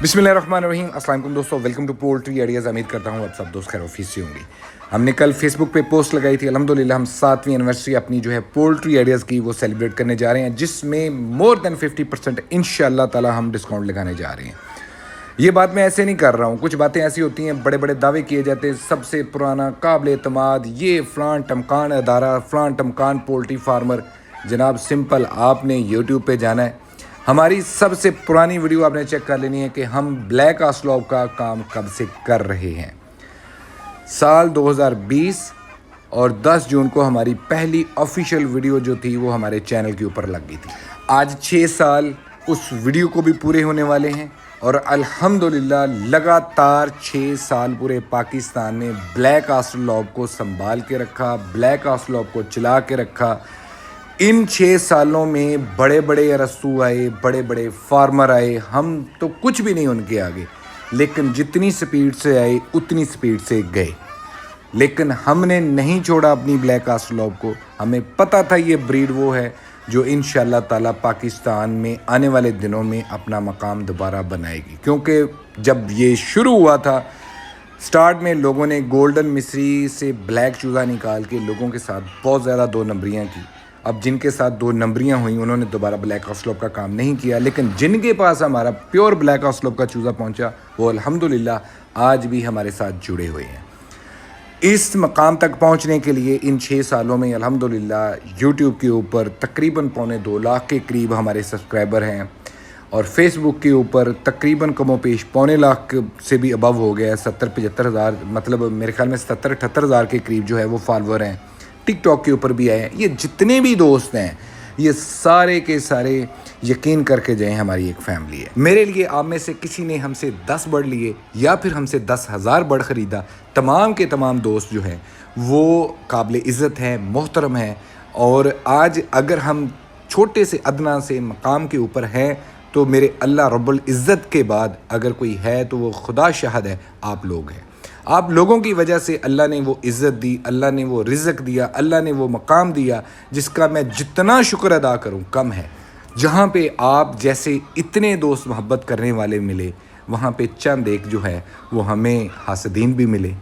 बिस्मिल्लाहिर्रहमानिर्रहीम। अस्सलाम वालेकुम दोस्तों, वेलकम टू पोल्ट्री आइडियाज़। उम्मीद करता हूँ आप सब दोस्त खैर ऑफिस से होंगे। हमने कल फेसबुक पे पोस्ट लगाई थी, अल्हम्दुलिल्लाह हम 7वीं एनिवर्सरी अपनी जो है पोल्ट्री आइडियाज़ की वो सेलिब्रेट करने जा रहे हैं, जिसमें मोर देन 50% इंशाअल्लाह ताला हम डिस्काउंट लगाने जा रहे हैं। ये बात मैं ऐसे नहीं कर रहा हूँ, कुछ बातें ऐसी होती हैं, बड़े बड़े दावे किए जाते हैं, सबसे पुराना काबिल एतमाद, ये फ़लान टमकान अदारा, फ़लान टमकान पोल्ट्री फार्मर। जनाब सिंपल, आपने यूट्यूब पे जाना है, हमारी सबसे पुरानी वीडियो आपने चेक कर लेनी है कि हम ब्लैक आस्लॉब का काम कब से कर रहे हैं। साल 2020 और 10 जून को हमारी पहली ऑफिशियल वीडियो जो थी वो हमारे चैनल के ऊपर लग गई थी। आज 6 साल उस वीडियो को भी पूरे होने वाले हैं और अल्हम्दुलिल्लाह लगातार 6 साल पूरे पाकिस्तान में ब्लैक आस्लॉब को संभाल के रखा, ब्लैक आस्लॉब को चला के रखा। इन 6 सालों में बड़े बड़े अरस्तू आए, बड़े बड़े फार्मर आए, हम तो कुछ भी नहीं उनके आगे, लेकिन जितनी स्पीड से आए उतनी स्पीड से गए। लेकिन हमने नहीं छोड़ा अपनी ब्लैक आस्लॉब को। हमें पता था ये ब्रीड वो है जो इंशाअल्लाह ताला पाकिस्तान में आने वाले दिनों में अपना मकाम दोबारा बनाएगी। क्योंकि जब ये शुरू हुआ था, स्टार्ट में लोगों ने गोल्डन मिस्री से ब्लैक चूज़ा निकाल के लोगों के साथ बहुत ज़्यादा 2 नंबरियाँ की। अब जिनके साथ 2 नंबरियाँ हुई उन्होंने दोबारा ब्लैक आस्लॉब का काम नहीं किया, लेकिन जिनके पास हमारा प्योर ब्लैक आस्लॉब का चूज़ा पहुंचा वो अल्हम्दुलिल्लाह आज भी हमारे साथ जुड़े हुए हैं। इस मकाम तक पहुंचने के लिए इन 6 सालों में अल्हम्दुलिल्लाह यूट्यूब के ऊपर तकरीबन 2.25 लाख के करीब हमारे सब्सक्राइबर हैं और फेसबुक के ऊपर तकरीबन कमोपेश 2.25 लाख से भी अबव हो गया है। 70-75 हज़ार, मतलब मेरे ख्याल में 70-78 हज़ार के करीब जो है वो फॉलोअर हैं। टिकटॉक के ऊपर भी आए हैं। ये जितने भी दोस्त हैं ये सारे के सारे यकीन करके जाएं हमारी एक फैमिली है। मेरे लिए आप में से किसी ने हमसे 10 बर्ड लिए या फिर हमसे 10,000 बर्ड ख़रीदा, तमाम के तमाम दोस्त जो हैं वो काबिल इज़्ज़त हैं, मोहतरम हैं। और आज अगर हम छोटे से अदना से मकाम के ऊपर हैं तो मेरे अल्लाह रब्बुल इज़्ज़त के बाद अगर कोई है तो वो खुदा शाहिद है, आप लोग हैं। आप लोगों की वजह से अल्लाह ने वो इज़्ज़त दी, अल्लाह ने वो रिज़्क़ दिया, अल्लाह ने वो मकाम दिया जिसका मैं जितना शुक्र अदा करूं कम है। जहाँ पे आप जैसे इतने दोस्त मोहब्बत करने वाले मिले, वहाँ पे चंद एक जो है वो हमें हासदीन भी मिले,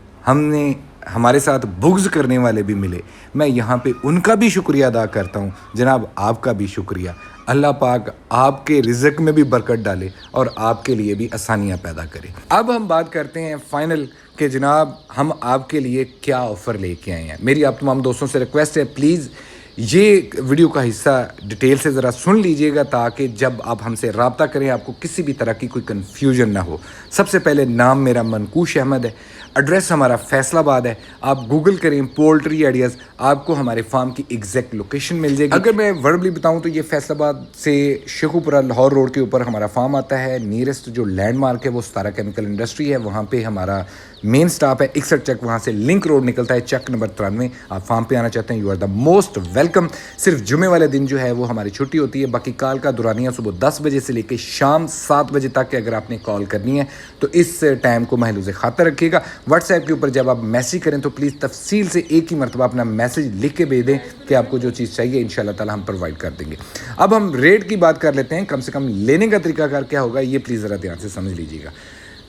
हमारे साथ बुग़्ज़ करने वाले भी मिले। मैं यहाँ पे उनका भी शुक्रिया अदा करता हूँ। जनाब आपका भी शुक्रिया। अल्लाह पाक आपके रिज़्क़ में भी बरकत डाले और आपके लिए भी आसानियाँ पैदा करे। अब हम बात करते हैं फ़ाइनल कि जनाब हम आपके लिए क्या ऑफ़र लेके आए हैं। मेरी आप तमाम दोस्तों से रिक्वेस्ट है, प्लीज़ ये वीडियो का हिस्सा डिटेल से ज़रा सुन लीजिएगा ताकि जब आप हमसे रब्ता करें आपको किसी भी तरह की कोई कन्फ्यूजन ना हो। सबसे पहले नाम मेरा मनकूश अहमद है, एड्रेस हमारा फैसलाबाद है। आप गूगल करें पोल्ट्री आइडियाज़, आपको हमारे फार्म की एग्जैक्ट लोकेशन मिल जाएगी। अगर मैं वर्बली बताऊं तो ये फैसलाबाद से शेखुपुरा लाहौर रोड के ऊपर हमारा फार्म आता है। नियरेस्ट जो लैंडमार्क है वो सतारा केमिकल इंडस्ट्री है, वहाँ पे हमारा मेन स्टाफ है। 61 चक वहाँ से लिंक रोड निकलता है, चक नंबर 93। आप फार्म पे आना चाहते हैं, you are the most welcome. सिर्फ जुमे वाले दिन जो है वो हमारी छुट्टी होती है, बाकी कॉल का दुरानिया सुबह 10 बजे से लेकर शाम 7 बजे तक। अगर आपने कॉल करनी है तो इस टाइम को महलूज़ खातर रखिएगा। व्हाट्सएप के ऊपर जब आप मैसेज करें तो प्लीज़ तफसील से एक ही मरतबा अपना मैसेज लिख के भेज दें कि आपको जो चीज़ चाहिए इंशाअल्लाह ताला हम प्रोवाइड कर देंगे। अब हम रेट की बात कर लेते हैं, कम से कम लेने का तरीकाकार क्या होगा ये प्लीज़ ज़रा ध्यान से समझ लीजिएगा।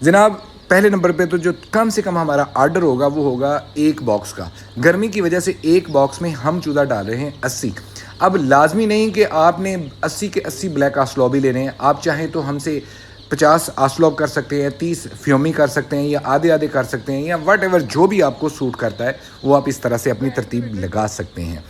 जनाब पहले नंबर पे तो जो कम से कम हमारा आर्डर होगा वो होगा 1 बॉक्स का। गर्मी की वजह से 1 बॉक्स में हम चूज़ा डाल रहे हैं 80। अब लाजमी नहीं कि आपने 80 के 80 ब्लैक आस्लॉब ही लेने हैं। आप चाहें तो हमसे 50 आस्लॉब कर सकते हैं, 30 फ्योमी कर सकते हैं, या आधे आधे कर सकते हैं, या वट एवर जो भी आपको सूट करता है वो आप इस तरह से अपनी तरतीब लगा सकते हैं।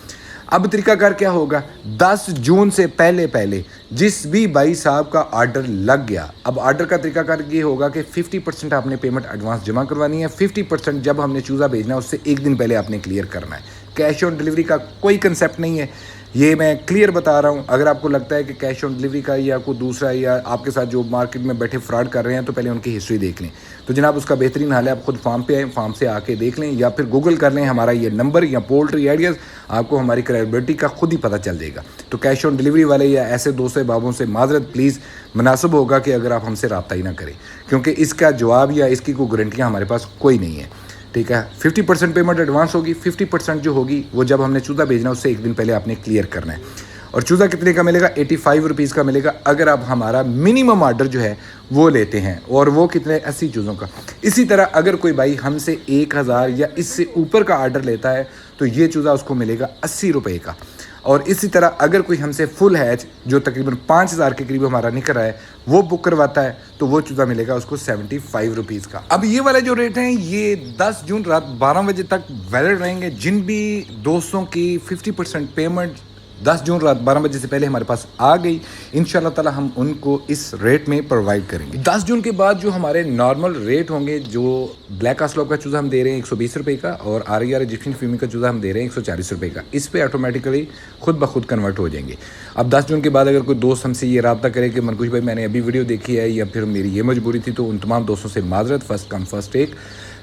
अब तरीकाकार क्या होगा, 10 जून से पहले पहले जिस भी भाई साहब का आर्डर लग गया, अब आर्डर का तरीकाकार ये होगा कि 50% आपने पेमेंट एडवांस जमा करवानी है। 50% जब हमने चूज़ा भेजना है उससे 1 दिन पहले आपने क्लियर करना है। कैश ऑन डिलीवरी का कोई कंसेप्ट नहीं है, ये मैं क्लियर बता रहा हूँ। अगर आपको लगता है कि कैश ऑन डिलीवरी का या कोई दूसरा या आपके साथ जो मार्केट में बैठे फ्रॉड कर रहे हैं तो पहले उनकी हिस्ट्री देख लें। तो जनाब उसका बेहतरीन हाल है, आप खुद फार्म पे आएँ, फार्म से आके देख लें या फिर गूगल कर लें हमारा ये नंबर या पोल्ट्री आइडियाज़, आपको हमारी क्रेडिबिलिटी का खुद ही पता चल जाएगा। तो कैश ऑन डिलीवरी वाले या ऐसे दोस्तों बाबों से माजरत, प्लीज़ मुनासिब होगा कि अगर आप हमसे रब्ता ही ना करें, क्योंकि इसका जवाब या इसकी कोई गारंटियाँ हमारे पास कोई नहीं है। ठीक है, 50% पेमेंट एडवांस होगी, 50% जो होगी वो जब हमने चूज़ा भेजना उससे 1 दिन पहले आपने क्लियर करना है। اور چوزا کتنے کا ملے گا؟ 85 روپیز کا ملے گا اگر آپ ہمارا منیمم آرڈر جو ہے وہ لیتے ہیں، اور وہ کتنے؟ 80 چوزوں کا۔ اسی طرح اگر کوئی بھائی ہم سے 1000 یا اس سے اوپر کا آرڈر لیتا ہے تو یہ چوزا اس کو ملے گا 80 روپے کا۔ اور اسی طرح اگر کوئی ہم سے فل ہیچ جو تقریباً 5000 کے قریب ہمارا نکل رہا ہے وہ بک کرواتا ہے تو وہ چوزا ملے گا اس کو 75 روپیز کا۔ اب یہ والے جو ریٹ ہیں یہ 10 جون رات 12 بجے تک ویلڈ رہیں گے۔ جن بھی دوستوں کی 50% پیمنٹ 10 جون رات 12 بجے سے پہلے ہمارے پاس آ گئی، انشاءاللہ تعالی ہم ان کو اس ریٹ میں پرووائڈ کریں گے۔ 10 جون کے بعد جو ہمارے نارمل ریٹ ہوں گے، جو بلیک آسلوپ کا چوزا ہم دے رہے ہیں 120 روپے کا، اور RER ایجپشین فیمی کا چوزا ہم دے رہے ہیں 140 روپے کا، اس پہ آٹومیٹکلی خود بخود کنورٹ ہو جائیں گے۔ اب 10 جون کے بعد اگر کوئی دوست ہم سے یہ رابطہ کرے کہ منکوش بھائی میں نے ابھی ویڈیو دیکھی ہے یا پھر میری یہ مجبوری تھی، تو ان تمام دوستوں سے معذرت، فرسٹ کم فرسٹ ٹیک،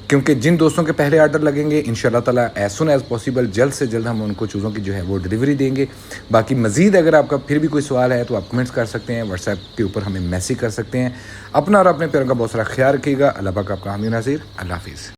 کیونکہ جن دوستوں کے پہلے آرڈر لگیں گے انشاءاللہ تعالی ایز سون ایز پاسبل جلد سے جلد ہم ان کو چوزوں کی جو ہے وہ ڈیلیوری دیں گے۔ باقی مزید اگر آپ کا پھر بھی کوئی سوال ہے تو آپ کمنٹس کر سکتے ہیں، واٹس ایپ کے اوپر ہمیں میسیج کر سکتے ہیں۔ اپنا اور اپنے پیروں کا بہت سارا خیال رکھیے گا۔ اللہ پاک آپ کا حامی و ناصر۔ اللہ حافظ۔